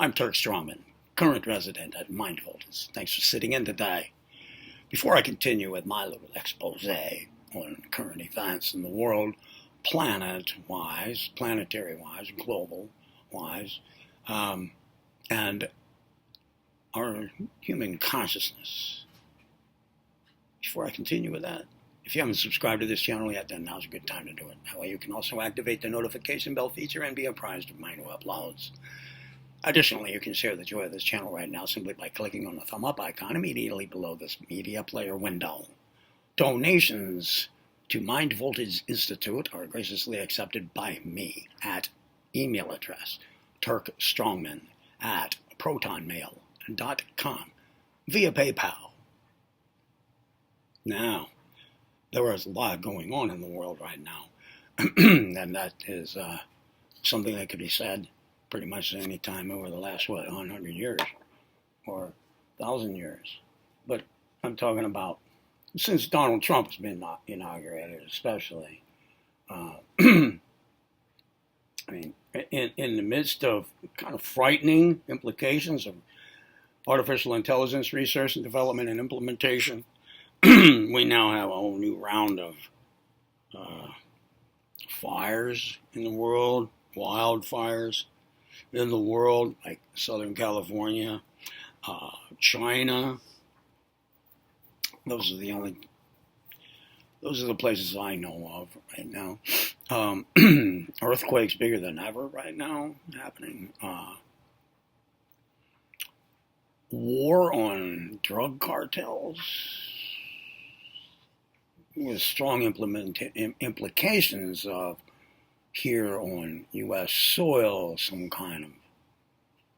I'm Turk Strongman, current resident at Mindfulness. Thanks for sitting in today. Before I continue with my little expose on current events in the world, planet-wise, planetary-wise, global-wise, and our human consciousness. Before I continue with that, if you haven't subscribed to this channel yet, then now's a good time to do it. That way you can also activate the notification bell feature and be apprised of my new uploads. Additionally, you can share the joy of this channel right now simply by clicking on the thumb up icon immediately below this media player window. Donations to Mind Voltage Institute are graciously accepted by me at email address turkstrongman@protonmail.com via PayPal. Now, there is a lot going on in the world right now, and that is something that could be said pretty much any time over the last, 100 years or 1,000 years. But I'm talking about since Donald Trump has been inaugurated, especially. I mean, in the midst of kind of frightening implications of artificial intelligence research and development and implementation, we now have a whole new round of fires in the world, wildfires in the world, like Southern California, China. Those are the places I know of right now. Earthquakes bigger than ever right now happening. War on drug cartels with strong implications of here on U.S. soil, some kind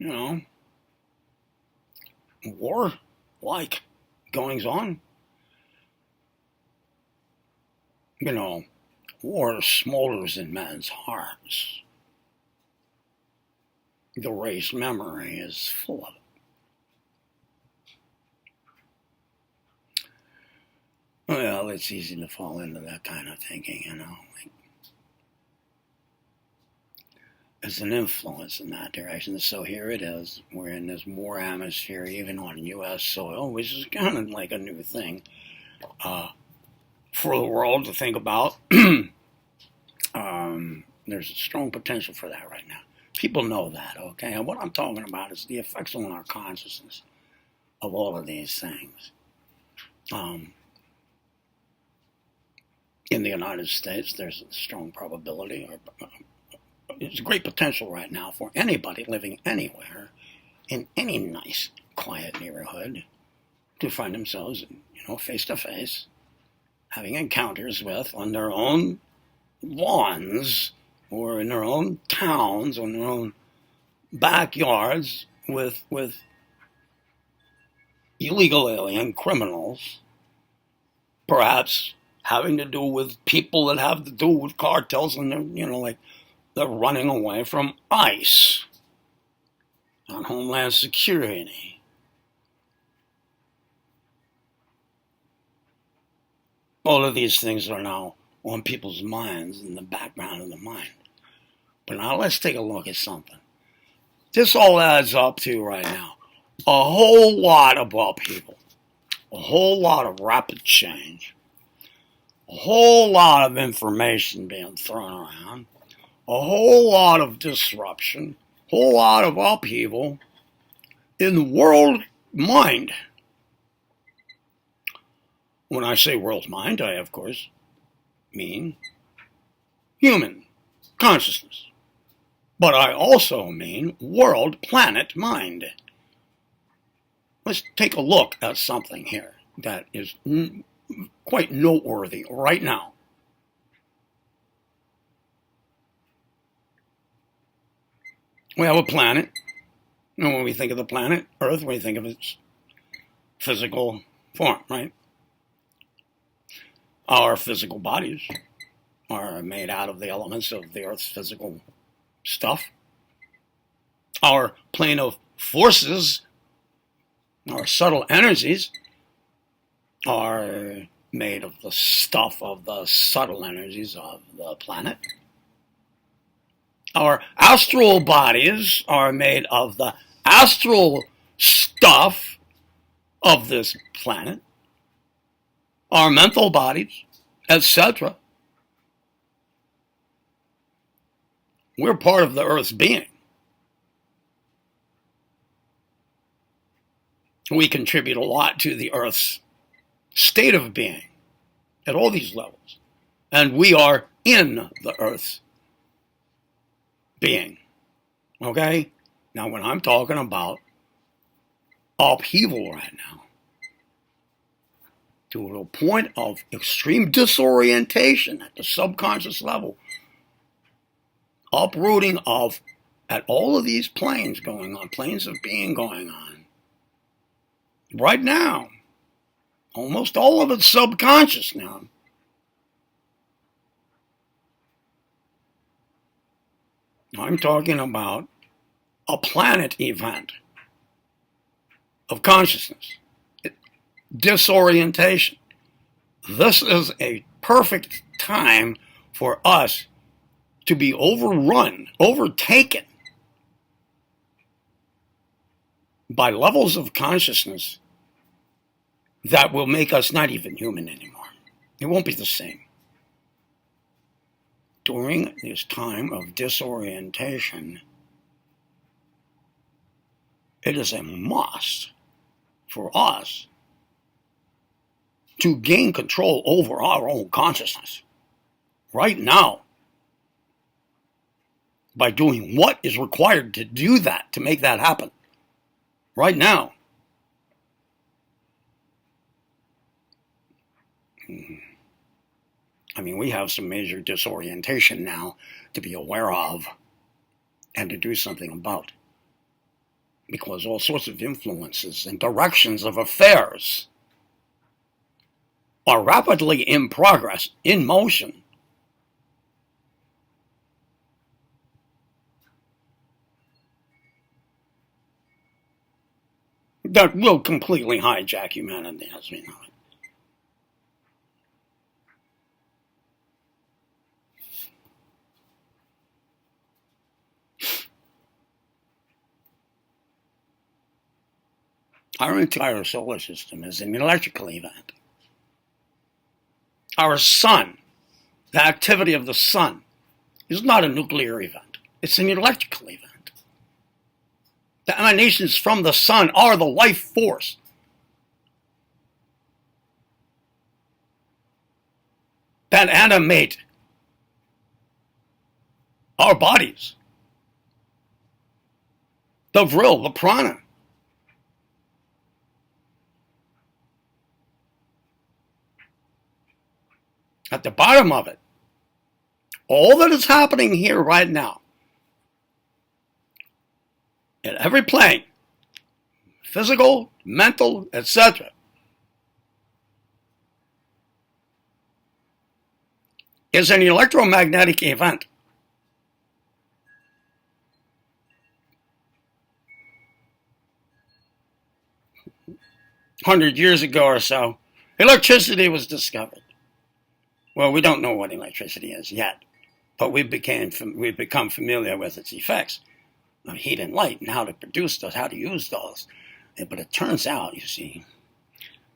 of, war-like goings on. War smolders in men's hearts. The race memory is full of it. Well, it's easy to fall into that kind of thinking, There's an influence in that direction. So here it is. We're in this war atmosphere, even on U.S. soil, which is kind of like a new thing for the world to think about. There's a strong potential for that right now. People know that, okay? And what I'm talking about is the effects on our consciousness of all of these things. In the United States, there's a strong probability, there's a great potential right now for anybody living anywhere in any nice, quiet neighborhood to find themselves, face to face, having encounters with on their own lawns or in their own towns, or in their own backyards with illegal alien criminals, perhaps having to do with people that have to do with cartels, and they're running away from ICE on Homeland Security. All of these things are now on people's minds, in the background of the mind. But now let's take a look at something. This all adds up to, right now, a whole lot of upheaval, a whole lot of rapid change, a whole lot of information being thrown around, a whole lot of disruption, a whole lot of upheaval in the world mind. When I say world mind, I, of course, mean human consciousness. But I also mean world planet mind. Let's take a look at something here that is quite noteworthy right now. We have a planet, and when we think of the planet Earth, we think of its physical form, right? Our physical bodies are made out of the elements of the Earth's physical stuff. Our plane of forces, our subtle energies, are made of the stuff of the subtle energies of the planet. Our astral bodies are made of the astral stuff of this planet. Our mental bodies, etc. We're part of the Earth's being. We contribute a lot to the Earth's state of being at all these levels. And we are in the Earth's being. Okay? Now, when I'm talking about upheaval right now, to a point of extreme disorientation at the subconscious level, uprooting of, at all of these planes going on, planes of being going on, right now, almost all of it's subconscious now. I'm talking about a planet event of consciousness, disorientation. This is a perfect time for us to be overrun, overtaken by levels of consciousness that will make us not even human anymore. It won't be the same. During this time of disorientation, it is a must for us to gain control over our own consciousness right now by doing what is required to do that, to make that happen right now. I mean, we have some major disorientation now to be aware of and to do something about, because all sorts of influences and directions of affairs are rapidly in progress, in motion. That will completely hijack humanity as we know it. Our entire solar system is an electrical event. Our sun, the activity of the sun, is not a nuclear event. It's an electrical event. The emanations from the sun are the life force. That animate our bodies. The vril, the prana. At the bottom of it, all that is happening here right now, in every plane, physical, mental, etc., is an electromagnetic event. "100 years ago or so, electricity was discovered. Well, we don't know what electricity is yet, but we've become familiar with its effects of heat and light and how to produce those, how to use those. But it turns out, you see,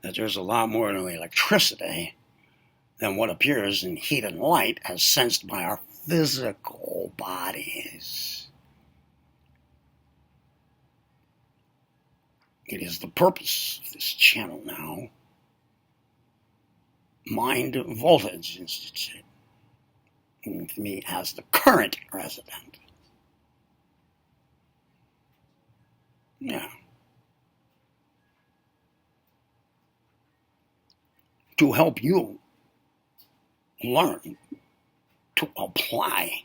that there's a lot more to electricity than what appears in heat and light as sensed by our physical bodies. It is the purpose of this channel now, Mind Voltage Institute, with me as the current resident. Yeah. To help you learn to apply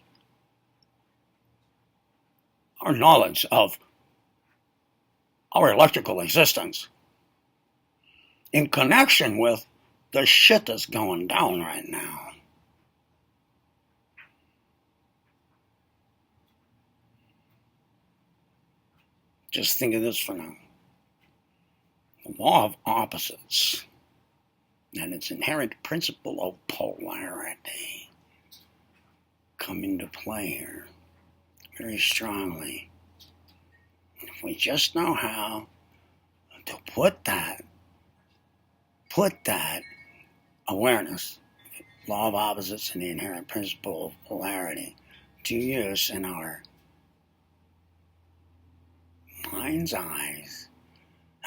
our knowledge of our electrical existence in connection with the shit that's going down right now. Just think of this for now. The law of opposites and its inherent principle of polarity come into play here. very strongly. If we just know how to put that awareness, law of opposites and the inherent principle of polarity, to use in our mind's eyes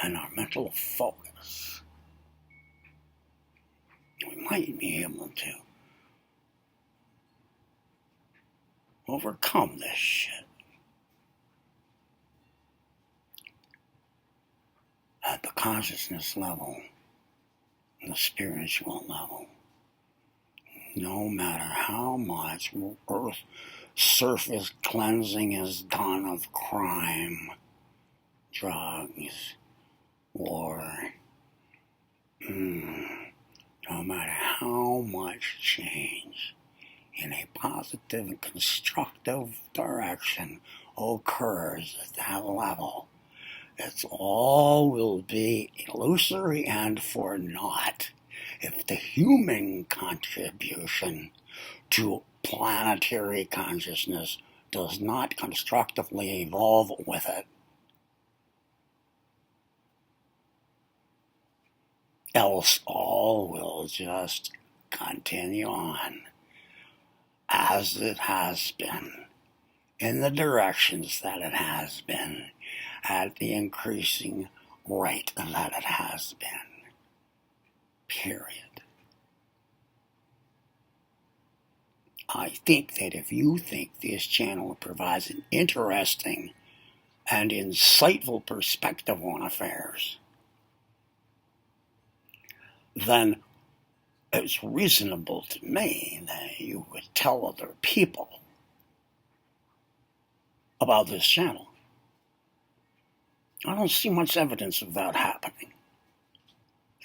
and our mental focus, we might be able to overcome this shit at the consciousness level, the spiritual level. No matter how much earth surface cleansing is done of crime, drugs, war, no matter how much change in a positive and constructive direction occurs at that level, it's all will be illusory and for naught if the human contribution to planetary consciousness does not constructively evolve with it. Else all will just continue on as it has been, in the directions that it has been, at the increasing rate that it has been. Period. I think that if you think this channel provides an interesting and insightful perspective on affairs, then it's reasonable to me that you would tell other people about this channel. I don't see much evidence of that happening.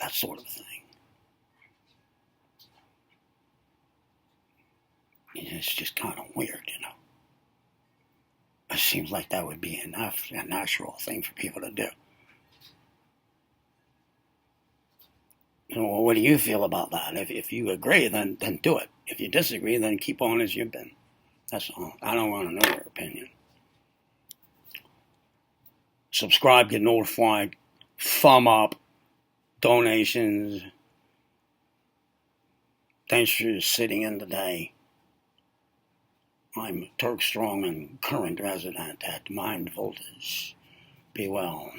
That sort of thing. It's just kind of weird, you know. It seems like that would be a natural thing for people to do. So what do you feel about that? If you agree, then do it. If you disagree, then keep on as you've been. That's all. I don't want to know your opinion. Subscribe, get notified, thumb up, donations. Thanks for sitting in today. I'm Turk Strong and current resident at Mind Voltage. Be well.